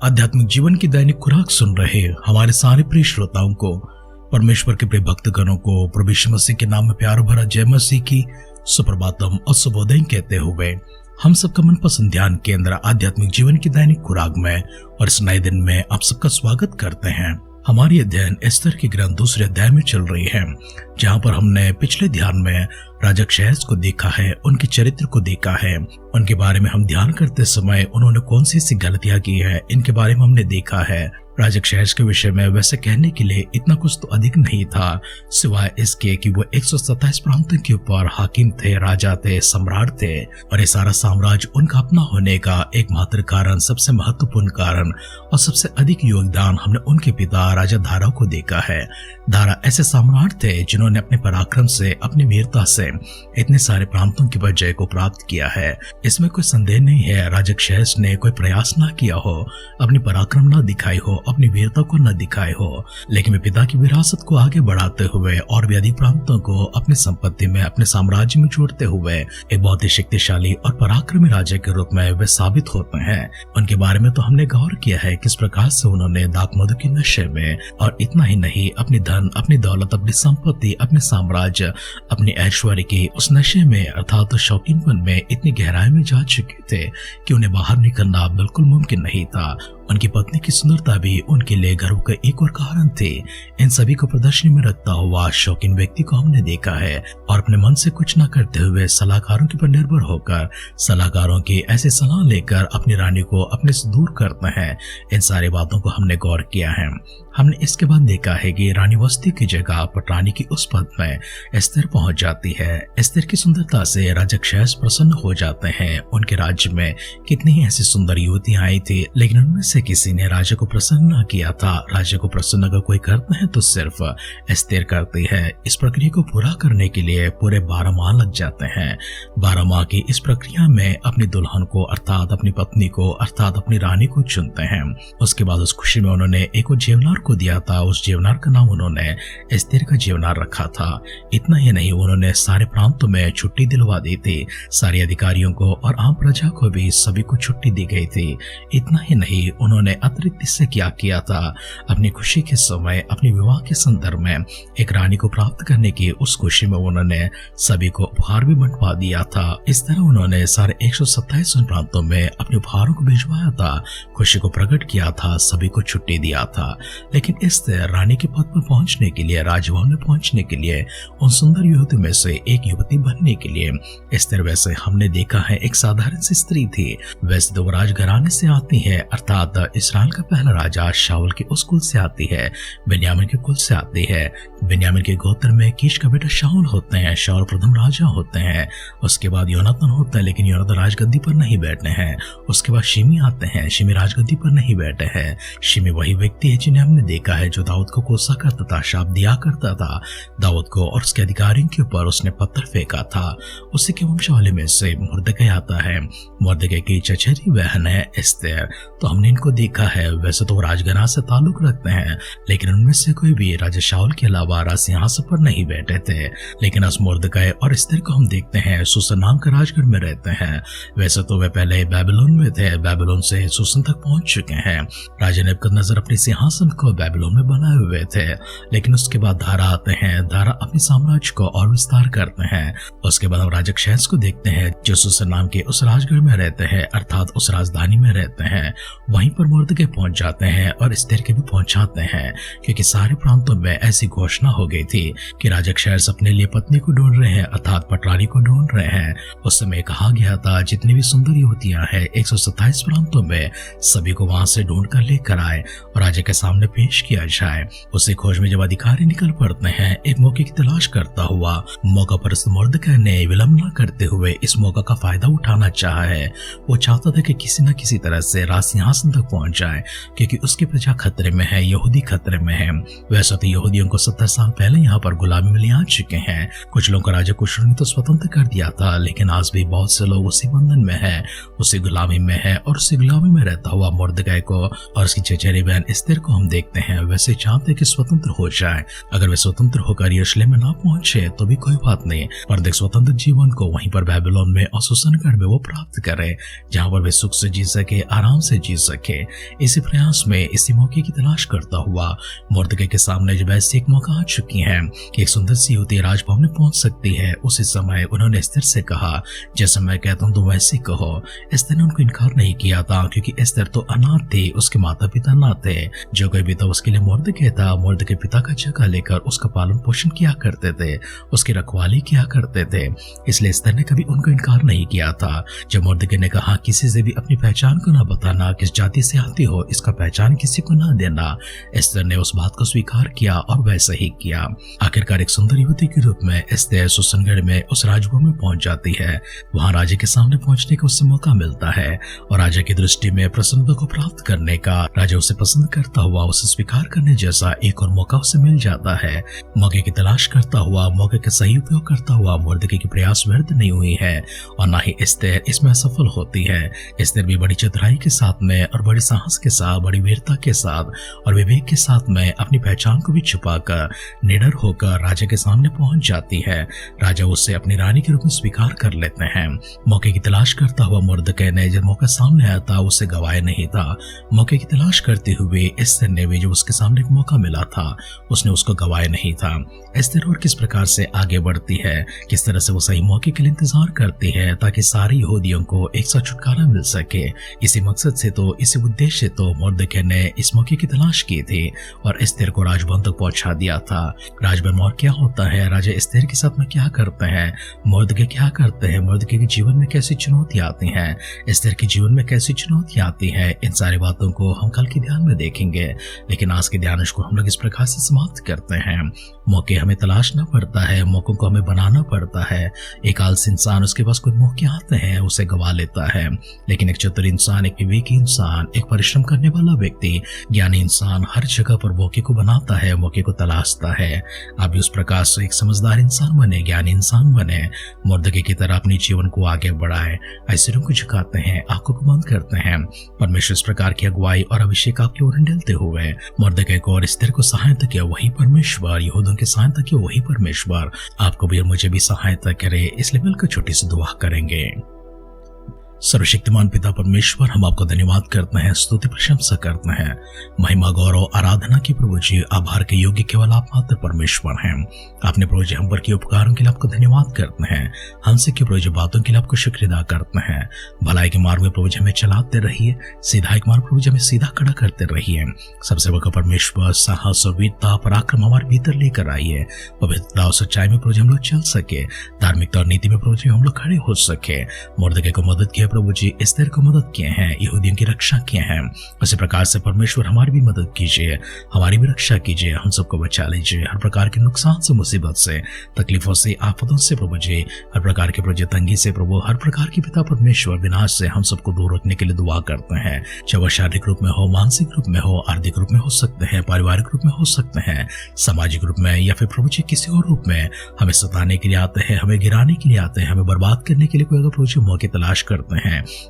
आध्यात्मिक जीवन की दैनिक खुराक सुन रहे हमारे सारे प्रिय श्रोताओं को, परमेश्वर के प्रिय भक्तगणों को प्रभु यीशु मसीह के नाम में प्यार भरा जय मसीह की सुप्रभातम और शुभोदय कहते हुए हम सबका मनपसंद ध्यान केंद्र आध्यात्मिक जीवन की दैनिक खुराक में और इस नए दिन में आप सबका स्वागत करते हैं। हमारी अध्ययन एस्तर की ग्रंथ दूसरे अध्याय में चल रही है, जहाँ पर हमने पिछले ध्यान में राजा अहश्वेरोश को देखा है, उनके चरित्र को देखा है, उनके बारे में हम ध्यान करते समय उन्होंने कौन सी ऐसी गलतियां की है इनके बारे में हमने देखा है। राजा अहश्वेरोश के विषय में वैसे कहने के लिए इतना कुछ तो अधिक नहीं था, सिवाय इसके कि वो 127 प्रांतों के ऊपर हाकिम थे, राजा थे, सम्राट थे, और ये सारा साम्राज्य उनका अपना होने का एकमात्र कारण, सबसे महत्वपूर्ण कारण और सबसे अधिक योगदान हमने उनके पिता राजा दारा को देखा है। दारा ऐसे सम्राट थे जिन्होंने अपने पराक्रम से, अपनी वीरता से इतने सारे प्रांतों की विजय को प्राप्त किया है। इसमें कोई संदेह नहीं है, राजा अहश्वेरोश ने कोई प्रयास ना किया हो, अपनी पराक्रम ना दिखाई हो, अपनी वीरता को न दिखाए हो, लेकिन वे पिता की विरासत को आगे बढ़ाते हुए और भी अधिक प्रांतों को अपनी संपत्ति में, अपने साम्राज्य में जोड़ते हुए एक बहुत ही शक्तिशाली और पराक्रमी राजा के रूप में वे साबित होते हैं। उनके बारे में तो हमने गौर किया है किस प्रकार से उन्होंने दाख मधु के नशे में, और इतना ही नहीं, अपनी धन, अपनी दौलत, अपनी संपत्ति, अपने साम्राज्य, अपनी ऐश्वर्य की उस नशे में अर्थात शौकीनपन में इतनी गहराई में जा चुके थे कि उन्हें बाहर निकलना बिल्कुल मुमकिन नहीं था। उनकी पत्नी की सुंदरता भी उनके लिए गर्व का एक और कारण थी। इन सभी को प्रदर्शनी में रखता हुआ शौकीन व्यक्ति को हमने देखा है, और अपने मन से कुछ न करते हुए सलाहकारों के ऊपर निर्भर होकर, सलाहकारों की ऐसी सलाह लेकर अपनी रानी को अपने से दूर करते हैं। इन सारी बातों को हमने गौर किया है। हमने इसके बाद देखा है कि रानी वस्ती की जगह पटरानी की उस पद में एस्तर पहुंच जाती है। एस्तर की सुंदरता से राजा अहश्वेरोश प्रसन्न हो जाते हैं। उनके राज्य में कितनी ही ऐसी सुंदर युवतियां आई थी, लेकिन उनमें से किसी ने राजा को प्रसन्न न किया था। राजा को प्रसन्न अगर कोई करता है तो सिर्फ एस्तर करती है। इस प्रक्रिया को पूरा करने के लिए पूरे 12 माह लग जाते हैं। 12 माह की इस प्रक्रिया में अपनी दुल्हन को अर्थात अपनी पत्नी को अर्थात अपनी रानी को चुनते हैं। उसके बाद उस खुशी में उन्होंने एक जेवनार को दिया था। उस जेवनार का नाम उन्होंने एस्तर का जेवनार रखा था। इतना ही नहीं, उन्होंने सारे प्रांतों में छुट्टी दिलवा दी थी। सारे अधिकारियों को और आम प्रजा को भी सभी को छुट्टी दी गई थी। इतना ही नहीं, उन्होंने अतिरिक्त इससे क्या किया था, अपनी खुशी के समय, अपने विवाह के संदर्भ में एक रानी को प्राप्त करने की उस खुशी में उन्होंने सभी को उपहार भी बंटवा दिया था। इस तरह उन्होंने सारे 127 प्रांतों में अपने उपहारों को भिजवाया था, खुशी को प्रकट किया था, सभी को छुट्टी दिया था। लेकिन इस तरह रानी के पद पर पहुंचने के लिए, राजभवन में पहुंचने के लिए, उन सुंदर युवतियों में से एक युवती बनने के लिए इस तरह वैसे हमने देखा है एक साधारण सी स्त्री थी। वैसे तो राजघराने से आती है, अर्थात इस्राएल का पहला राजा शाऊल के उस कुल से आती है, बेन्यामीन के कुल से आती है। बेन्यामीन के गोत्र में कीश का बेटा शाऊल होते हैं। शाऊल प्रथम राजा होते हैं। उसके बाद योनातान होता है, लेकिन योनातान राजगद्दी पर नहीं बैठे हैं। उसके बाद शिमी आते हैं। शिमी राजगद्दी पर नहीं बैठे हैं। शिमी वही व्यक्ति है जिन्हें हमने देखा है जो दाऊद को कोसा करता था, शाप दिया करता था दाऊद को, और उसके अधिकारियों के ऊपर उसने पत्थर फेंका था। उसी के वंशावली में से मुर्दकै आता है। मुर्दकै की चचेरी बहन है एस्तर। तो हमने इनको देखा है। वैसे तो राजघराने से ताल्लुक रखते हैं, लेकिन उनमें से कोई भी राजा शाऊल के अलावा राज सिंहासन पर नहीं बैठे थे। लेकिन उस मुर्दकै और एस्तर को हम देखते हैं सुसन नाम के राजगढ़ में रहते हैं। वैसे तो वे पहले बेबीलोन में थे, बेबीलोन से सुसन तक पहुंच चुके हैं। राजा नेबूकदनेस्सर अपने सिंहासन को बेबीलोन में बनाए हुए थे, लेकिन उसके बाद दारा आते हैं। दारा अपने साम्राज्य को और विस्तार करते हैं। उसके बाद हम राजा अहश्वेरोश को देखते हैं जो सुसन नाम के उस राजगढ़ में रहते हैं, अर्थात उस राजधानी में रहते हैं। वहीं पर मुर्दकै पहुंच जाते हैं और एस्तर के भी पहुंचाते हैं, क्योंकि सारे प्रांतों में ऐसी घोषणा हो गई थी कि राजा अहश्वेरोश अपने लिए पत्नी को ढूंढ रहे हैं, अर्थात पटरानी को ढूंढ रहे हैं। उस समय कहा गया था जितनी भी सुंदर युवतियां हैं 127 प्रांतों में, सभी को वहां से ढूंढ कर लेकर आए और राजा के सामने पेश किया जाए। उसी खोज में जब अधिकारी निकल पड़ते हैं, एक मौके की तलाश करता हुआ, मौका पर मुर्दकै ने विलंब न करते हुए इस मौका का फायदा उठाना चाहा है। वो चाहता था कि किसी न किसी तरह से राज सिंहासन तक पहुंच जाए, क्योंकि उसकी प्रजा खतरे में है, यहूदी खतरे में है। वैसे तो यहूदियों को 70 साल पहले यहाँ पर गुलामी में ले आ चुके हैं। कुछ लोगों को राजा कुशरू ने तो स्वतंत्र कर दिया था, लेकिन आज भी बहुत से लोग उसी बंधन में है, उसी गुलामी में है। और उसी गुलामी में रहता हुआ मुर्दकै को और उसकी चचेरी बहन एस्तर को हम देखते देखते हैं वैसे चाहते कि स्वतंत्र हो जाए। अगर वे स्वतंत्र होकर यरूशलेम में ना पहुंचे तो भी कोई बात नहीं, पर देख स्वतंत्र जीवन को वहीं पर बेबीलोन में और सुसनगढ़ में वो प्राप्त करे, जहां पर वे सुख से जी सके, आराम से जी सके। इसी प्रयास में इसी मौके की तलाश करता हुआ मुर्दके के सामने जब ऐसी एक मौका आ चुकी है कि एक सुंदर सी युवती राजभवन में पहुंच सकती है, उसी समय उन्होंने एस्तर से कहा, जैसे मैं कहता हूं तुम वैसे कहो। एस्तर ने उनको इनकार नहीं किया था, क्योंकि एस्तर तो अनाथ थी, उसके माता पिता ना थे। जो कोई भी था उसके लिए मुर्दके था। मुर्दके पिता का जगह लेकर उसका पालन पोषण किया करते थे, उसकी रखवाली किया करते थे, इसलिए एस्तर ने कभी उनको इनकार नहीं किया था। जब मुर्दके ने कहा किसी से भी अपनी पहचान को ना बताना, किस जाति से आती हो इसका पहचान किसी को ना देना, एस्तर ने उस बात को स्वीकार किया और वैसा ही किया। आखिरकार एक सुंदर युवती के रूप में एस्तर सुसनगढ़ में उस राजभवन में पहुंच जाती है। वहां राजा के सामने पहुंचने का उससे मौका मिलता है और राजा की दृष्टि में प्रसन्नता को प्राप्त करने का, राजा उसे पसंद करता हुआ उसे स्वीकार करने जैसा एक और मौका उसे मिल जाता है। मौके की तलाश करता हुआ, मौके का सही उपयोग करता हुआ मुर्दके की प्रयास व्यर्थ नहीं हुई है और ना ही एस्तर इसमें असफल होती है। एस्तर भी बड़ी चतुराई के साथ में और बड़े साहस के साथ, बड़ी वीरता के साथ और विवेक के साथ में अपनी पहचान को भी छुपाकर निडर होकर राजा के सामने पहुंच जाती है। राजा उसे अपनी रानी के रूप में स्वीकार कर लेते हैं। मौके की तलाश करता हुआ मुर्दके ने जब मौका सामने आया था उसे गवाया नहीं था। मौके की तलाश करते हुए एस्तर ने भी जो उसके सामने एक मौका मिला था उसने उसको गवाया नहीं था। एस्तर और किस प्रकार से आगे बढ़ती है, किस तरह से वो सही मौके के लिए इंतजार करती है ताकि सारे यहूदियों को एक साथ छुटकारा मिल सके। इसी मकसद से तो, इसी उद्देश्य से तो मुर्दके ने इस मौके की तलाश की थी और एस्तर को राजभवन तक पहुंचा दिया था। राजभवन में और क्या होता है, राजा एस्तर के साथ में क्या करते हैं, मुर्दके क्या करते हैं, मुर्दके के जीवन में कैसी चुनौतियां आती हैं, एस्तर के जीवन में कैसी चुनौतियां आती हैं, इन सारी बातों को हम कल के ध्यान में देखेंगे। लेकिन आज के ध्यान को हम लोग इस प्रकार से समाप्त करते हैं। मौके हमें तलाशना पड़ता है, मौकों को हमें बनाना पड़ता है। एक आलसी इंसान, उसके पास कोई मौके आते हैं उसे गवा लेता है, लेकिन एक चतुर इंसान, एक विवेकी इंसान, एक परिश्रम करने वाला व्यक्ति, ज्ञानी इंसान हर जगह पर मौके को बनाता है, मौके को तलाशता है। आप भी उस प्रकार से एक समझदार इंसान बने, ज्ञानी इंसान बने, मुर्दके की तरह अपने जीवन को आगे बढ़ाए। ऐसे को झुकाते हैं, आंखों को बंद करते हैं। परमेश्वर इस प्रकार की अगुवाई और अभिषेक आपकी ओर ढलते हुए मुर्दके को और एस्तर को सहायता किया वही परमेश्वर, यहूदियों की सहायता किया वही परमेश्वर आपको भी और मुझे भी सहायता करे। इसलिए मिलकर छोटी सी दुआ करेंगे। सर्वशक्तिमान पिता परमेश्वर, हम आपको धन्यवाद करते हैं, स्तुति प्रशंसा करते हैं, महिमा गौरव आराधना की प्रभु जी आभार के योग्य केवल आप मात्र परमेश्वर हैं। आपने प्रभु जी हम पर किए उपकारों के लिए आपको धन्यवाद करते हैं, हमसे की प्रभु जी बातों के लिए आपको शुक्र अदा करते हैं। भलाई के मार्ग में प्रभु जी हमें चलाते रहिए, सीधा एक मार्ग प्रभु जी हमें सीधा खड़ा करते रहिए। सबसे बड़ा परमेश्वर साहस और वीरता पराक्रम हमारे भीतर लेकर आइए। पवित्रता और सच्चाई में प्रभु जी हम लोग चल सके, धार्मिकता और नीति में प्रभु जी हम लोग खड़े हो सके। मुर्दके को मदद किया प्रभु जी, एस्तर को मदद किए हैं, यहूदियों की रक्षा किए हैं। उसी प्रकार से परमेश्वर हमारी भी मदद कीजिए, हमारी भी रक्षा कीजिए, हम सबको बचा लीजिए हर प्रकार के नुकसान से, मुसीबत से, तकलीफों से, आफतों से प्रभु जी, हर प्रकार के प्रभु तंगी से प्रभु, हर प्रकार की पिता परमेश्वर विनाश से हम सबको दूर रखने के लिए दुआ करते हैं। चाहे वह शारीरिक रूप में हो, मानसिक रूप में हो, आर्थिक रूप में हो सकते हैं, पारिवारिक रूप में हो सकते हैं, सामाजिक रूप में या फिर प्रभु जी किसी और रूप में हमें सताने के लिए आते हैं, हमें गिराने के लिए आते हैं, हमें बर्बाद करने के लिए कोई अगर प्रभु जी मौके तलाश करते हैं,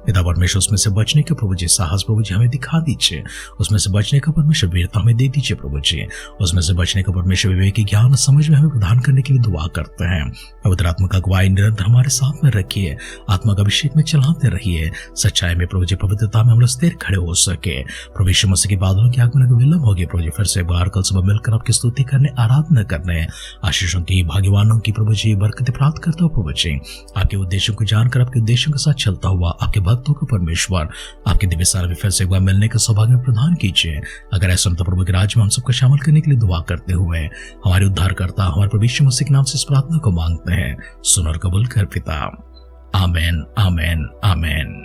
पिता परमेश्वर उसमें से बचने का प्रभु जी साहस प्रभु जी हमें दिखा दीजिए, उसमें से बचने का परमेश्वर वीरता हमें दे दीजिए प्रभु जी, उसमें से बचने का परमेश्वर विवेक ज्ञान समझ में हमें प्रदान करने के लिए दुआ करते हैं। पवित्र आत्मा का अगुवाई निरंतर हमारे साथ में रखिए, आत्मा का अभिषेक में चलाते रहिए, सच्चाई में प्रभु जी पवित्रता में हम लोग स्थिर खड़े हो सके। प्रभु यीशु मसीह के बादलों की आगमन को विलंब हो गया प्रभु जी, फिर से बार कल सुबह मिलकर आपकी स्तुति करने, आराधना करने, आशीषों की, भाग्यवानों की प्रभु जी बरकत प्राप्त करता हो प्रभु जी। आपके उद्देश्यों को जानकर आपके उद्देश्यों के साथ चलता हुआ आपके भक्तों को परमेश्वर आपके दिव्य सारा में फिर से एक बार मिलने का सौभाग्य प्रदान कीजिए। अगर ऐसा तो प्रभु के राज्य में हम सबको शामिल करने के लिए दुआ करते हुए हमारे उद्धारकर्ता हमारे प्रभु यीशु मसीह के नाम से इस प्रार्थना को मांगते हैं, सुन और कबूल कर पिता। आमेन, आमेन, आमेन।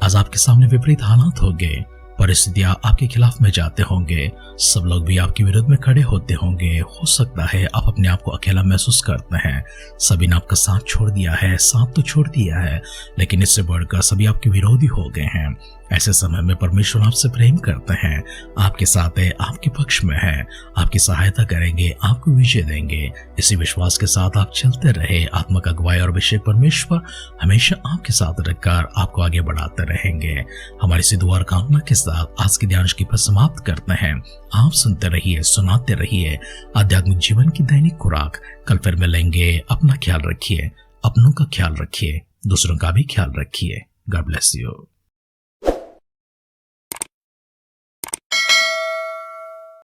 आज आपके सामने विपरीत हालात होंगे, परिस्थितियां आपके खिलाफ में जाते होंगे, सब लोग भी आपके विरुद्ध में खड़े होते होंगे। हो सकता है आप अपने आप को अकेला महसूस करते हैं, सभी ने आपका साथ छोड़ दिया है, साथ तो छोड़ दिया है, लेकिन इससे बढ़कर सभी आपके विरोधी हो गए हैं। ऐसे समय में परमेश्वर आपसे प्रेम करते हैं, आपके साथ है, आपके पक्ष में है, आपकी सहायता करेंगे, आपको विजय देंगे। इसी विश्वास के साथ आप चलते रहे। आत्मिक अगुवाई और अभिषेक परमेश्वर हमेशा आपके साथ रहकर आपको आगे बढ़ाते रहेंगे। हमारी इसी दुआ और कामना के साथ आज की ध्यान की पर समाप्त करते हैं। आप सुनते रहिए, सुनाते रहिए आध्यात्मिक जीवन की दैनिक खुराक। कल फिर मिलेंगे। अपना ख्याल रखिए, अपनों का ख्याल रखिए, दूसरों का भी ख्याल रखिए। God bless you.